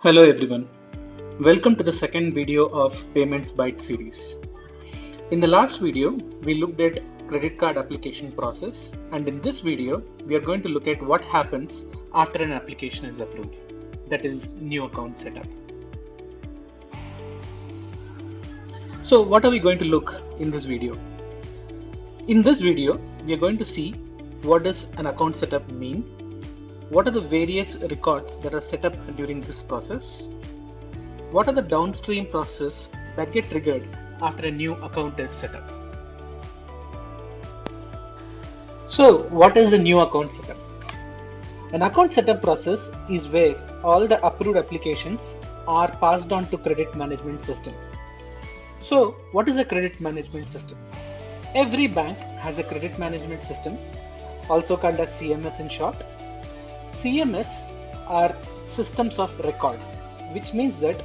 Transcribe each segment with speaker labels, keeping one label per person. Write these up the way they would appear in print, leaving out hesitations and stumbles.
Speaker 1: Hello everyone, welcome to the second video of Payments Byte series. In the last video, we looked at credit card application process, and in this video, we are going to look at what happens after an application is approved, that is new account setup. So what are we going to look in this video? In this video, we are going to see what does an account setup mean, what are the various records that are set up during this process, what are the downstream processes that get triggered after a new account is set up. So what is a new account setup? An account setup process is where all the approved applications are passed on to credit management system. So what is a credit management system? Every bank has a credit management system, also called as CMS in short. CMS are systems of record, which means that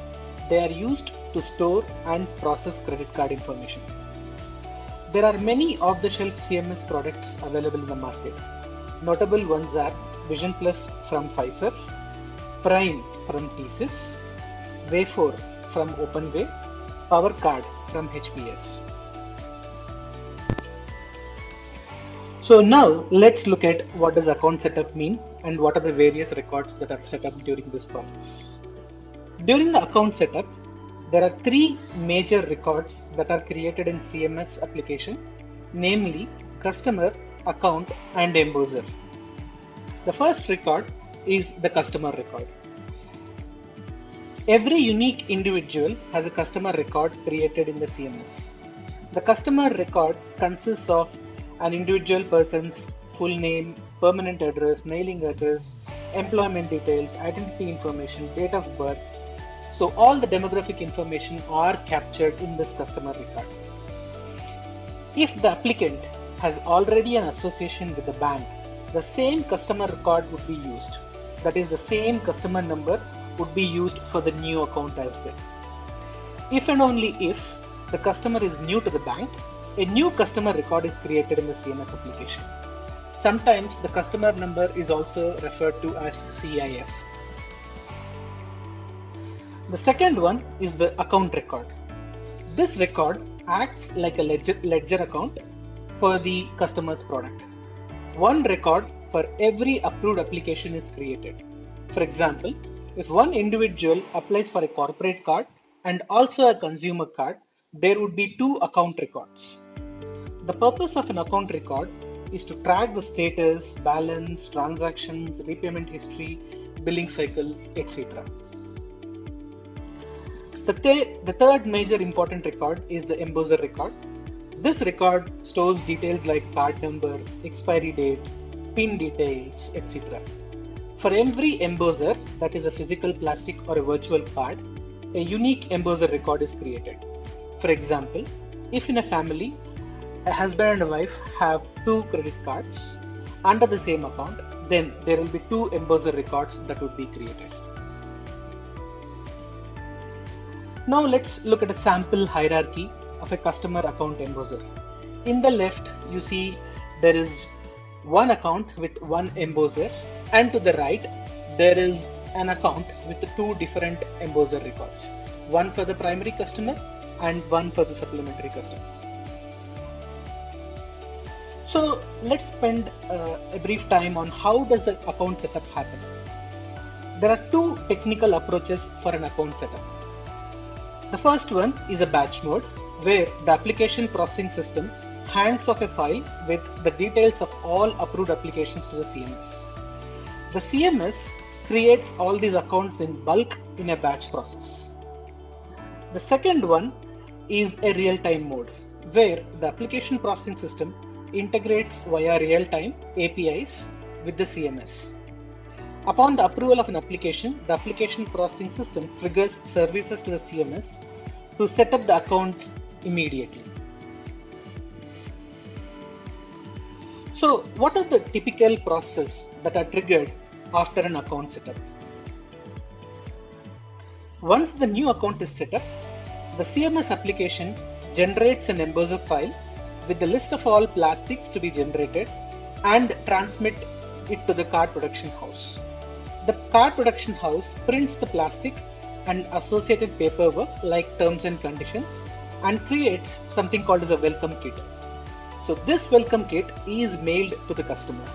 Speaker 1: they are used to store and process credit card information. There are many off-the-shelf CMS products available in the market. Notable ones are Vision Plus from Fiserv, Prime from TSYS, Way4 from OpenWay, PowerCard from HPS. So now let's look at what does account setup mean and what are the various records that are set up during this process. During the account setup, there are three major records that are created in CMS application, namely customer, account, and embosser. The first record is the customer record. Every unique individual has a customer record created in the CMS. The customer record consists of an individual person's full name, permanent address, mailing address, employment details, identity information, date of birth. So all the demographic information are captured in this customer record. If the applicant has already an association with the bank, the same customer record would be used. That is, the same customer number would be used for the new account as well. If and only if the customer is new to the bank, a new customer record is created in the CMS application. Sometimes the customer number is also referred to as CIF. The second one is the account record. This record acts like a ledger account for the customer's product. One record for every approved application is created. For example, if one individual applies for a corporate card and also a consumer card, there would be two account records. The purpose of an account record is to track the status, balance, transactions, repayment history, billing cycle, etc. The third major important record is the embosser record. This record stores details like card number, expiry date, PIN details, etc. For every embosser, that is a physical, plastic, or a virtual card, a unique embosser record is created. For example, if in a family, a husband and a wife have two credit cards under the same account, then there will be two embosser records that would be created. Now let's look at a sample hierarchy of a customer account embosser. In the left, you see there is one account with one embosser, and to the right, there is an account with two different embosser records, one for the primary customer and one for the supplementary customer. So let's spend a brief time on how does the account setup happen. There are two technical approaches for an account setup. The first one is a batch mode, where the application processing system hands off a file with the details of all approved applications to the CMS. The CMS creates all these accounts in bulk in a batch process. The second one is a real-time mode, where the application processing system integrates via real-time APIs with the CMS. Upon the approval of an application, the application processing system triggers services to the CMS to set up the accounts immediately. So what are the typical processes that are triggered after an account setup? Once the new account is set up, the CMS application generates an embosser file with the list of all plastics to be generated and transmit it to the card production house. The card production house prints the plastic and associated paperwork like terms and conditions and creates something called as a welcome kit. So this welcome kit is mailed to the customer.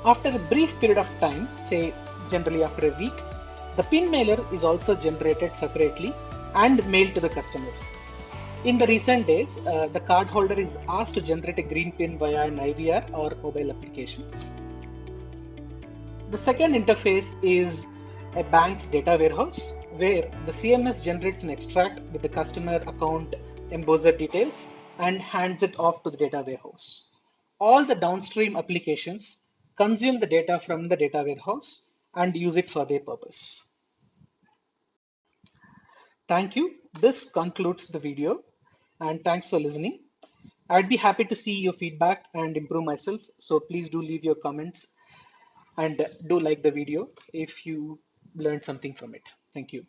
Speaker 1: After a brief period of time, say generally after a week, the pin mailer is also generated separately and mailed to the customer. In the recent days, the cardholder is asked to generate a green pin via an IVR or mobile applications. The second interface is a bank's data warehouse where the CMS generates an extract with the customer account embosser details and hands it off to the data warehouse. All the downstream applications consume the data from the data warehouse and use it for their purpose. Thank you. This concludes the video and thanks for listening. I'd be happy to see your feedback and improve myself. So please do leave your comments and do like the video if you learned something from it. Thank you.